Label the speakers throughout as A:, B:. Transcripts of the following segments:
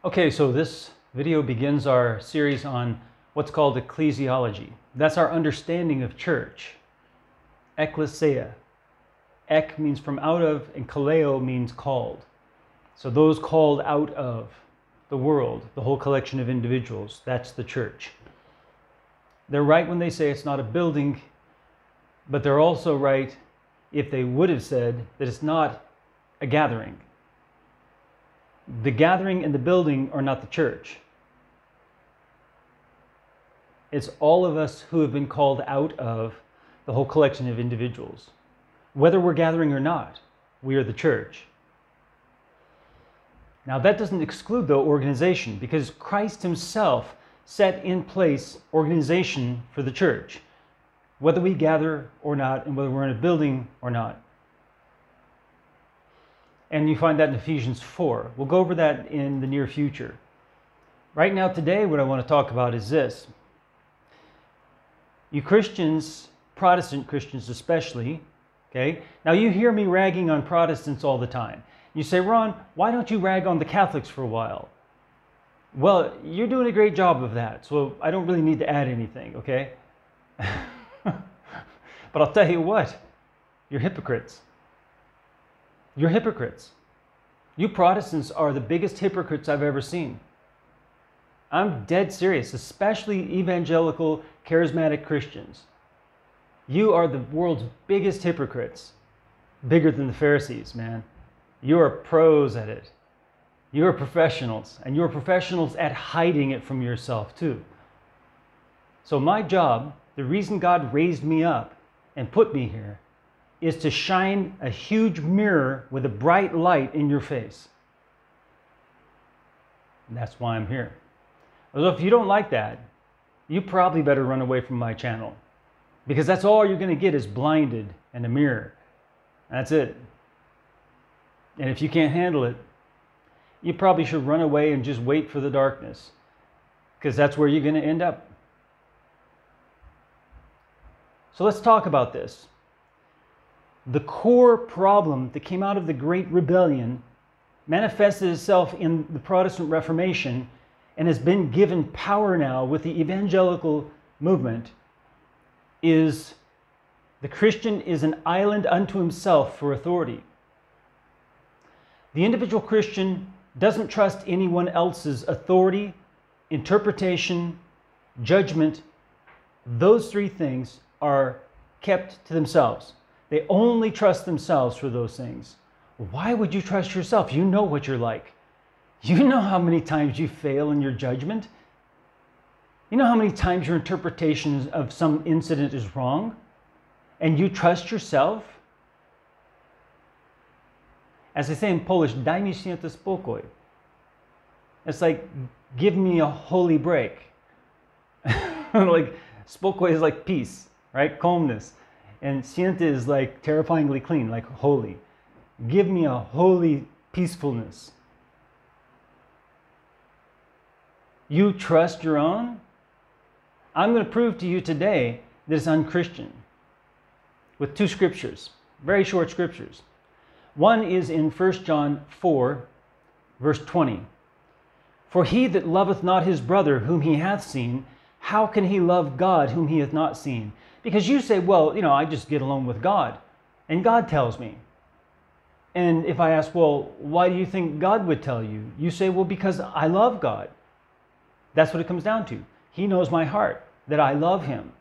A: Okay, so this video begins our series on what's called ecclesiology. That's our understanding of church. Ecclesia. Ek means from out of, and kaleo means called. So those called out of the world, the whole collection of individuals, that's the church. They're right when they say it's not a building, but they're also right if they would have said that it's not a gathering. The gathering and the building are not the church. It's all of us who have been called out of the whole collection of individuals. Whether we're gathering or not, we are the church. Now that doesn't exclude, though, organization, because Christ himself set in place organization for the church, whether we gather or not, and whether we're in a building or not. And you find that in Ephesians 4. We'll go over that in the near future. Right now, today, what I want to talk about is this. You Christians, Protestant Christians especially, okay? Now you hear me ragging on Protestants all the time. You say, Ron, why don't you rag on the Catholics for a while? Well, you're doing a great job of that, so I don't really need to add anything, okay? But I'll tell you what, you're hypocrites. You're hypocrites. You Protestants are the biggest hypocrites I've ever seen. I'm dead serious, especially evangelical, charismatic Christians. You are the world's biggest hypocrites. Bigger than the Pharisees, man. You are pros at it. You are professionals, and you're professionals at hiding it from yourself too. So my job, the reason God raised me up and put me here, is to shine a huge mirror with a bright light in your face. And that's why I'm here. So if you don't like that, you probably better run away from my channel, because that's all you're going to get is blinded and a mirror. That's it. And if you can't handle it, you probably should run away and just wait for the darkness, because that's where you're going to end up. So let's talk about this. The core problem that came out of the Great Rebellion manifested itself in the Protestant Reformation and has been given power now with the evangelical movement is the Christian is an island unto himself for authority. The individual Christian doesn't trust anyone else's authority, interpretation, judgment. Those three things are kept to themselves. They only trust themselves for those things. Why would you trust yourself? You know what you're like. You know how many times you fail in your judgment. You know how many times your interpretation of some incident is wrong. And you trust yourself? As they say in Polish, daj mi święty spokój. It's like, give me a holy break. Like, spokój is like peace, right? Calmness. And święty is like terrifyingly clean, like holy. Give me a holy peacefulness. You trust your own? I'm going to prove to you today that it's unchristian with two scriptures, very short scriptures. One is in 1 John 4, verse 20. For he that loveth not his brother whom he hath seen, how can he love God whom he hath not seen? Because you say, well, you know, I just get along with God, and God tells me. And if I ask, well, why do you think God would tell you? You say, well, because I love God. That's what it comes down to. He knows my heart, that I love him.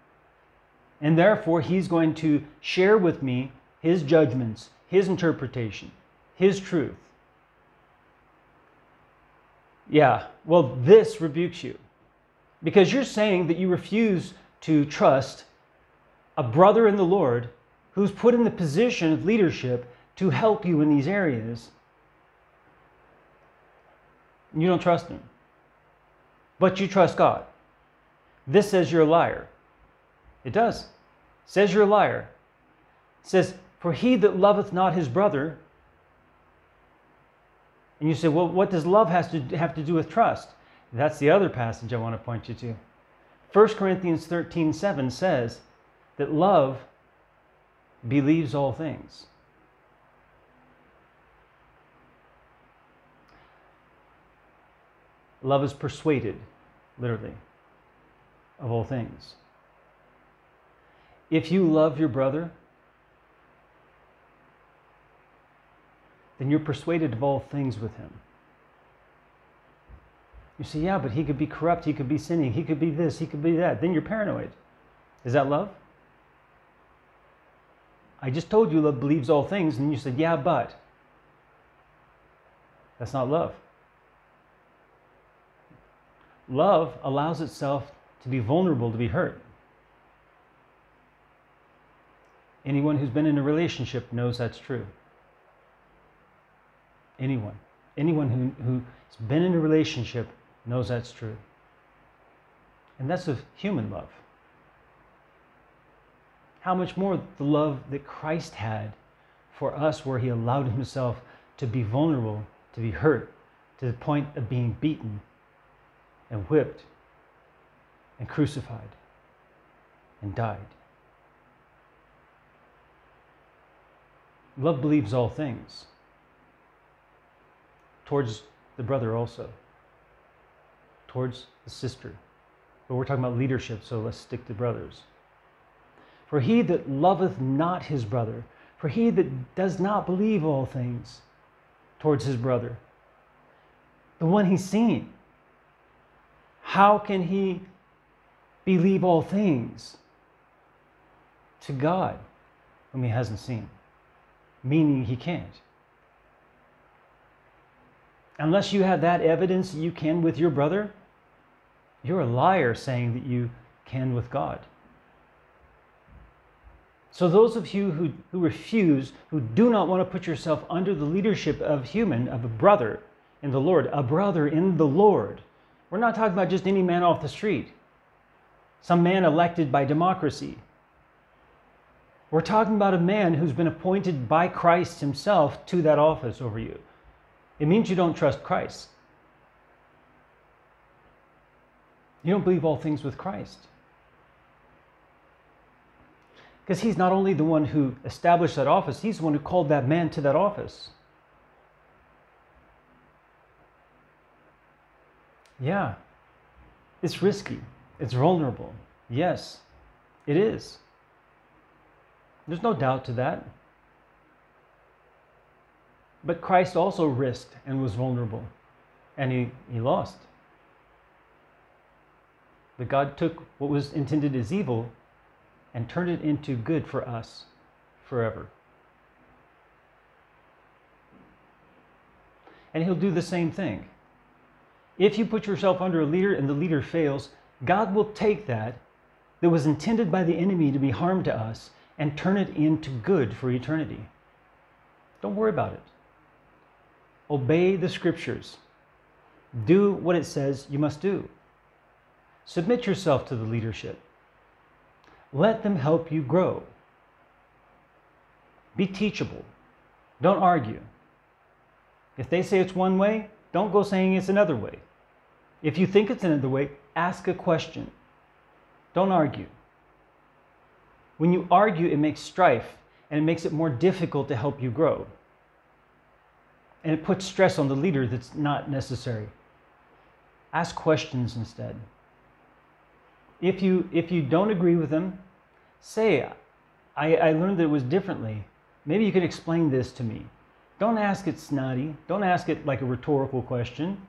A: And therefore, he's going to share with me his judgments, his interpretation, his truth. Yeah, well, this rebukes you, because you're saying that you refuse to trust a brother in the Lord who's put in the position of leadership to help you in these areas. You don't trust him, but you trust God. This says you're a liar. It does. It says you're a liar. It says, for he that loveth not his brother. And you say, well, what does love have to do with trust? That's the other passage I want to point you to. 1 Corinthians 13:7 says that love believes all things. Love is persuaded, literally, of all things. If you love your brother, then you're persuaded of all things with him. You say, yeah, but he could be corrupt, he could be sinning, he could be this, he could be that. Then you're paranoid. Is that love? I just told you love believes all things, and you said, yeah, but. That's not love. Love allows itself to be vulnerable, to be hurt. Anyone who's been in a relationship knows that's true. Anyone who's been in a relationship knows that's true. And that's a human love. How much more the love that Christ had for us, where he allowed himself to be vulnerable, to be hurt, to the point of being beaten and whipped and crucified and died. Love believes all things. Towards the brother also. Towards the sister. But we're talking about leadership, so let's stick to brothers. For he that loveth not his brother, for he that does not believe all things towards his brother, the one he's seen, how can he believe all things to God whom he hasn't seen? Meaning he can't. Unless you have that evidence that you can with your brother, you're a liar saying that you can with God. So those of you who refuse, who do not want to put yourself under the leadership of a brother in the Lord, a brother in the Lord. We're not talking about just any man off the street, some man elected by democracy. We're talking about a man who's been appointed by Christ himself to that office over you. It means you don't trust Christ. You don't believe all things with Christ. Because he's not only the one who established that office, he's the one who called that man to that office. Yeah, it's risky. It's vulnerable. Yes, it is. There's no doubt to that. But Christ also risked and was vulnerable, and he lost. But God took what was intended as evil and turned it into good for us forever. And he'll do the same thing. If you put yourself under a leader and the leader fails, God will take that was intended by the enemy to be harm to us and turn it into good for eternity. Don't worry about it. Obey the scriptures. Do what it says you must do. Submit yourself to the leadership. Let them help you grow. Be teachable. Don't argue. If they say it's one way, don't go saying it's another way. If you think it's another way, ask a question. Don't argue. When you argue, it makes strife, and it makes it more difficult to help you grow. And it puts stress on the leader that's not necessary. Ask questions instead. If you don't agree with them, say, I learned that it was differently. Maybe you could explain this to me. Don't ask it snotty. Don't ask it like a rhetorical question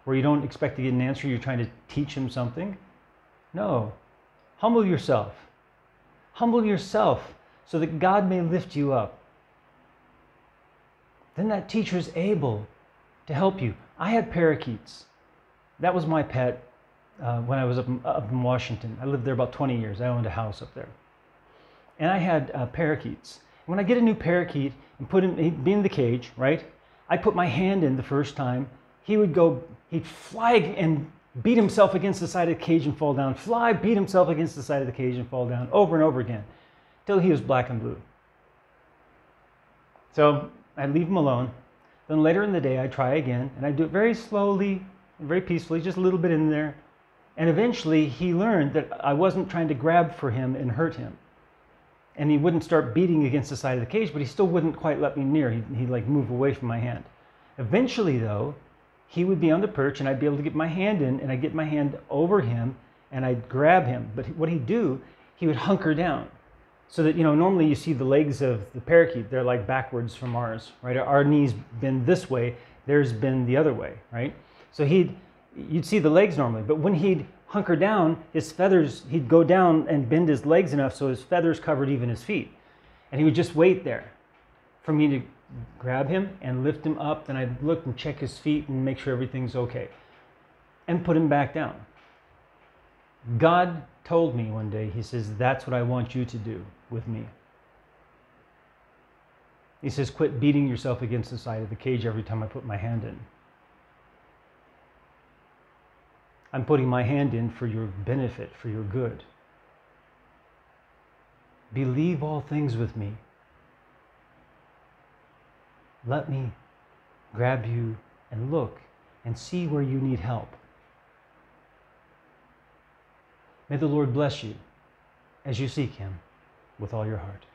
A: where you don't expect to get an answer. You're trying to teach him something. No. Humble yourself. Humble yourself so that God may lift you up. Then that teacher is able to help you. I had parakeets. That was my pet when I was up in Washington. I lived there about 20 years. I owned a house up there. And I had parakeets. When I get a new parakeet and he'd be in the cage, right? I put my hand in the first time. He'd fly and beat himself against the side of the cage and fall down. Fly, beat himself against the side of the cage and fall down over and over again till he was black and blue. So I'd leave him alone. Then later in the day, I'd try again, and I'd do it very slowly and very peacefully, just a little bit in there. And eventually, he learned that I wasn't trying to grab for him and hurt him. And he wouldn't start beating against the side of the cage, but he still wouldn't quite let me near. He'd like move away from my hand. Eventually, though, he would be on the perch and I'd be able to get my hand in, and I'd get my hand over him and I'd grab him. But what he'd do, he would hunker down. So that, normally you see the legs of the parakeet, they're like backwards from ours, right? Our knees bend this way, theirs bend the other way, right? So you'd see the legs normally, but when he'd hunker down, his feathers, he'd go down and bend his legs enough so his feathers covered even his feet. And he would just wait there for me to grab him and lift him up. Then I'd look and check his feet and make sure everything's okay and put him back down. God told me one day, he says, that's what I want you to do with me. He says, quit beating yourself against the side of the cage every time I put my hand in. I'm putting my hand in for your benefit, for your good. Believe all things with me. Let me grab you and look and see where you need help. May the Lord bless you as you seek him with all your heart.